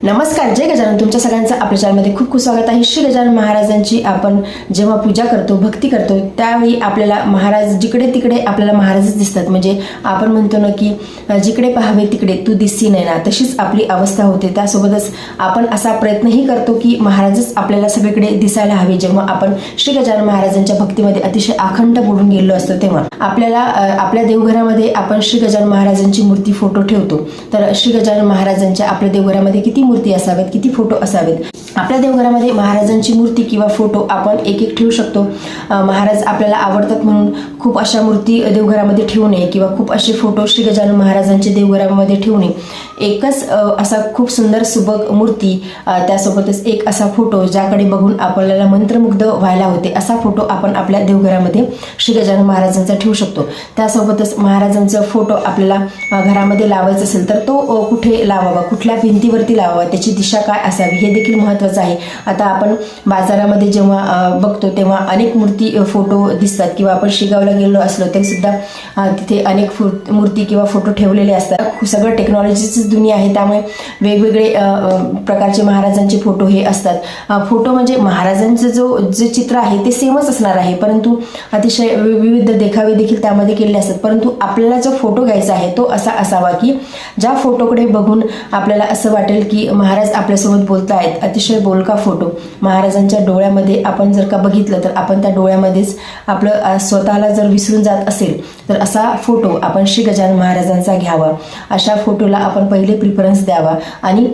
नमस्कार, जय गजानन. तुमच्या सगळ्यांचं आपल्या चॅनलमध्ये खूप खूप स्वागत आहे. श्री गजानन महाराजांची आपण जेव्हा पूजा करतो, भक्ती करतो, त्यावेळी आपल्याला महाराज जिकडे तिकडे आपल्याला महाराजच दिसतात. म्हणजे आपण म्हणतो ना की जिकडे पाहावे तिकडे तू दिसती नाही ना, तशीच आपली अवस्था होते. त्यासोबतच आपण असा प्रयत्नही करतो की महाराजच आपल्याला सगळीकडे दिसायला हवे. जेव्हा आपण श्री गजानन महाराजांच्या भक्तीमध्ये अतिशय अखंड बुडून गेलो असतो, तेव्हा आपल्याला आपल्या देवघरामध्ये आपण श्री गजानन महाराजांची मूर्ती फोटो ठेवतो. तर श्री गजानन महाराजांच्या आपल्या देवघरामध्ये किती मूर्ती असावेत, किती फोटो असावेत. आपल्या देवघरामध्ये महाराजांची मूर्ती किंवा फोटो आपण एक एक ठेवू शकतो. महाराज आपल्याला आवडतात म्हणून खूप अशा मूर्ती देवघरामध्ये ठेवू नये किंवा खूप असे फोटो श्री गजानन महाराजांचे देवघरामध्ये ठेवू नये. एकच असा खूप सुंदर सुबक मूर्ती, त्यासोबतच एक असा फोटो ज्याकडे बघून आपल्याला मंत्रमुग्ध व्हायला होते, असा फोटो आपण आपल्या देवघरामध्ये श्री गजानन महाराजांचा ठेवू शकतो. त्यासोबतच महाराजांचा फोटो आपल्याला घरामध्ये लावायचा असेल तर तो कुठे लावावा, कुठल्या भिंतीवरती लावावा, त्याची दिशा काय असावी हे देखील महत्त्वाचं आहे. आता आपण बाजारामध्ये जेव्हा बघतो तेव्हा अनेक मूर्ती फोटो दिसतात किंवा आपण शिगावला गेलो असलो तरी सुद्धा तिथे अनेक मूर्ती किंवा फोटो ठेवलेले असतात. सगळं टेक्नॉलॉजीचीच दुनिया आहे, त्यामुळे वेगवेगळे प्रकारचे महाराजांचे फोटो हे असतात. फोटो म्हणजे महाराजांचं जे चित्र आहे ते सेमच असणार आहे, परंतु अतिशय विविध देखावे देखील त्यामध्ये केलेले असतात. परंतु आपल्याला जो फोटो घ्यायचा आहे तो असा असावा की ज्या फोटोकडे बघून आपल्याला असं वाटेल की महाराज आपल्यासोबत बोलत आहेत. अतिशय बोलका फोटो महाराजांच्या डोळ्यामध्ये आपण जर का बघितलं तर आपण त्या डोळ्यामध्येच आपलं स्वतःला जर विसरून जात असेल तर असा फोटो आपण श्री गजानन महाराजांचा घ्यावा. अशा फोटोला आपण पहिले प्रिफरन्स द्यावा. आणि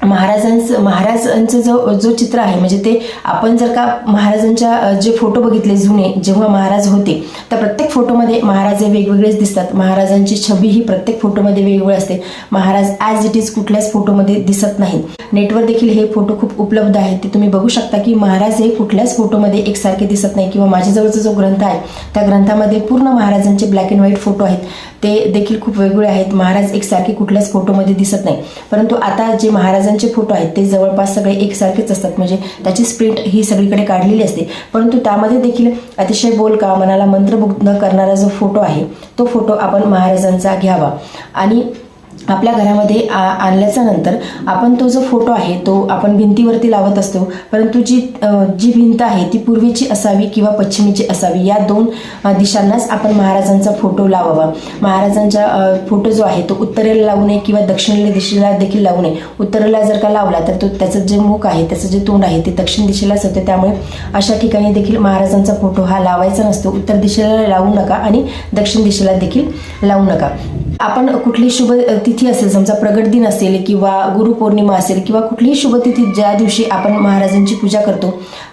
महाराजांचं जो चित्र आहे म्हणजे ते आपण जर का महाराजांच्या जे फोटो बघितले जुने जेव्हा महाराज होते, तर प्रत्येक फोटोमध्ये महाराज हे वेगवेगळेच दिसतात. महाराजांची छबी ही प्रत्येक फोटोमध्ये वेगवेगळी असते. महाराज ॲज इट इज कुठल्याच फोटोमध्ये दिसत नाहीत. नेटवर देखील हे फोटो खूप उपलब्ध आहेत, ते तुम्ही बघू शकता की महाराज हे कुठल्याच फोटोमध्ये एकसारखे दिसत नाही. किंवा माझ्याजवळचा जो ग्रंथ आहे त्या ग्रंथामध्ये पूर्ण महाराजांचे ब्लॅक अँड व्हाईट फोटो आहेत, ते देखील खूप वेगवेगळे आहेत. महाराज एकसारखे कुठल्याच फोटोमध्ये दिसत नाही. परंतु आता जे महाराजांचे फोटो आहेत ते जवळपास सगळे एकसारखेच असतात, म्हणजे त्याची प्रिंट ही सगळीकडे काढलेली असते. परंतु त्यामध्ये देखील अतिशय बोलका, मनाला मंत्रमुग्ध करणारा जो फोटो आहे तो फोटो आपण महाराजांचा घ्यावा. आणि आपल्या घरामध्ये आणल्याच्या नंतर आपण तो जो फोटो आहे तो आपण भिंतीवरती लावत असतो, परंतु जी भिंत आहे ती पूर्वेची असावी किंवा पश्चिमेची असावी, या दोन दिशांनाच आपण महाराजांचा फोटो लावावा. महाराजांचा फोटो जो आहे तो उत्तरेला लावू नये किंवा दक्षिण दिशेला देखील लावू नये. उत्तरेला जर का लावला तर तो त्याचं जे मुख आहे, त्याचं जे तोंड आहे ते दक्षिण दिशेलाच होते. त्यामुळे अशा ठिकाणी देखील महाराजांचा फोटो हा लावायचा नसतो. उत्तर दिशेला लावू नका आणि दक्षिण दिशेला देखील लावू नका. आपण कुठली शुभ तिथी असेल, समजा प्रगट दिन असेल किंवा गुरुपौर्णिमा असेल किंवा कुठलीही शुभ तिथी ज्या दिवशी आपण महाराजांची पूजा करतो,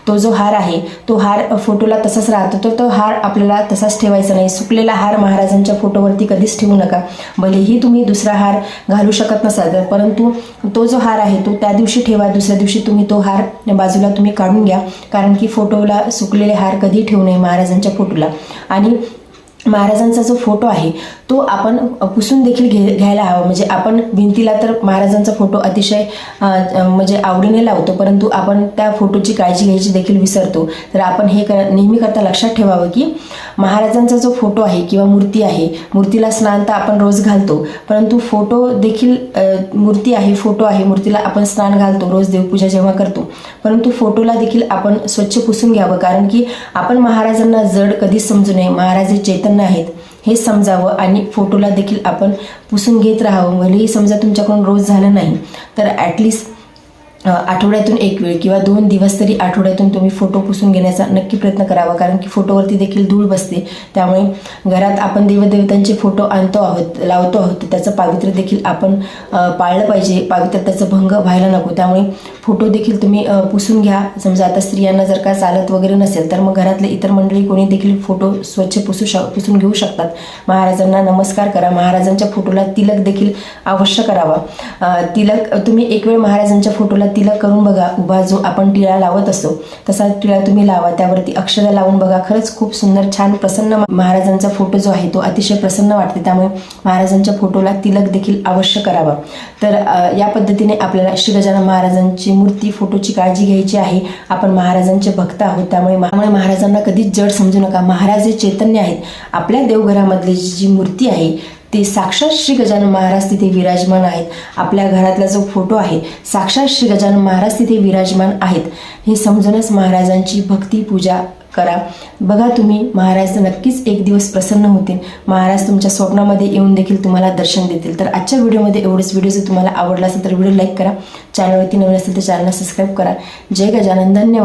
तो जो हार आहे तो हार फोटोला तसाच राहतो. तर तो हार आपल्याला तसाच ठेवायचा नाही. सुकलेला हार महाराजांच्या फोटोवरती कधीच ठेवू नका. भलेही तुम्ही दुसरा हार घालू शकत नसाल तर, परंतु तो जो हार आहे तो त्या दिवशी ठेवा. दुसऱ्या दिवशी तुम्ही तो हार बाजूला तुम्ही काढून घ्या, कारण की फोटोला सुकलेले हार कधी ठेवू नये महाराजांच्या फोटोला. आणि महाराजांचा जो फोटो आहे तो आपण पुसून देखील घ्यायला हवा. म्हणजे आपण भिंतीला तर महाराजांचा फोटो अतिशय म्हणजे आवडीने लावतो, परंतु आपण त्या फोटोची काळजी घ्यायची देखील विसरतो. तर आपण हे नेहमी करता लक्षात ठेवावं की महाराजांचा जो फोटो आहे किंवा मूर्ती आहे, मूर्तीला स्नान तर आपण रोज घालतो, परंतु फोटो देखील मूर्ती आहे, फोटो आहे, मूर्तीला आपण स्नान घालतो रोज देवपूजा जेव्हा करतो, परंतु फोटोला देखील आपण स्वच्छ पुसून घ्यावं. कारण की आपण महाराजांना जड कधीच समजू नये. महाराज हे चैतन्य आहेत हे समजावं आणि फोटोला देखील आपण पुसून घेत राहावं. भलेही समजा तुमच्याकडून रोज झालं नाही तर ॲटलिस्ट आठवड्यातून एक वेळ किंवा 2 दिवस तरी आठवड्यातून तुम्ही फोटो पुसून घेण्याचा नक्की प्रयत्न करावा. कारण की फोटोवरती देखील धूळ बसते. त्यामुळे घरात आपण देवदेवतांचे फोटो आणतो आहोत, लावतो आहोत, त्याचं पावित्र्य देखील आपण पाळलं पाहिजे. पावित्र्य त्याचं भंग व्हायला नको. त्यामुळे फोटो देखील तुम्ही पुसून घ्या. समजा आता स्त्रियांना जर का चालत वगैरे नसेल तर मग घरातले इतर मंडळी कोणी देखील फोटो स्वच्छ पुसून घेऊ शकतात. महाराजांना नमस्कार करा. महाराजांच्या फोटोला तिलक देखील अवश्य करावा. तिलक तुम्ही एक वेळ महाराजांच्या फोटोला तिलक करून बघा. उभा जो आपण टिळा लावत असतो तसा टिळा तुम्ही लावा, त्यावरती अक्षर लावून बघा. खरंच खूप सुंदर छान प्रसन्न महाराजांचा फोटो जो आहे तो अतिशय प्रसन्न वाटते. त्यामुळे महाराजांच्या फोटोला तिलक देखील अवश्य करावा. तर या पद्धतीने आपल्याला श्री गजानन महाराजांची मूर्ती फोटोची काळजी घ्यायची आहे. आपण महाराजांचे भक्त आहोत, त्यामुळे महाराजांना कधीच जड समजू नका. महाराज हे चैतन्य आहेत. आपल्या देवघरामधली जी मूर्ती आहे ते साक्षात श्री गजानन महाराज तिथे विराजमान आहेत. आपल्या घरातला जो फोटो आहे साक्षात श्री गजानन महाराज तिथे विराजमान आहेत हे समजूनच महाराजांची भक्ती पूजा करा. बघा तुम्ही महाराज नक्कीच एक दिवस प्रसन्न होतील. महाराज तुमच्या स्वप्नामध्ये येऊन देखील तुम्हाला दर्शन देतील. तर आजच्या व्हिडिओमध्ये एवढंच. व्हिडिओ जर तुम्हाला आवडला असेल तर व्हिडिओ लाईक करा. चॅनलवरती नवीन असेल तर चॅनलला सबस्क्राईब करा. जय गजानन. धन्यवाद.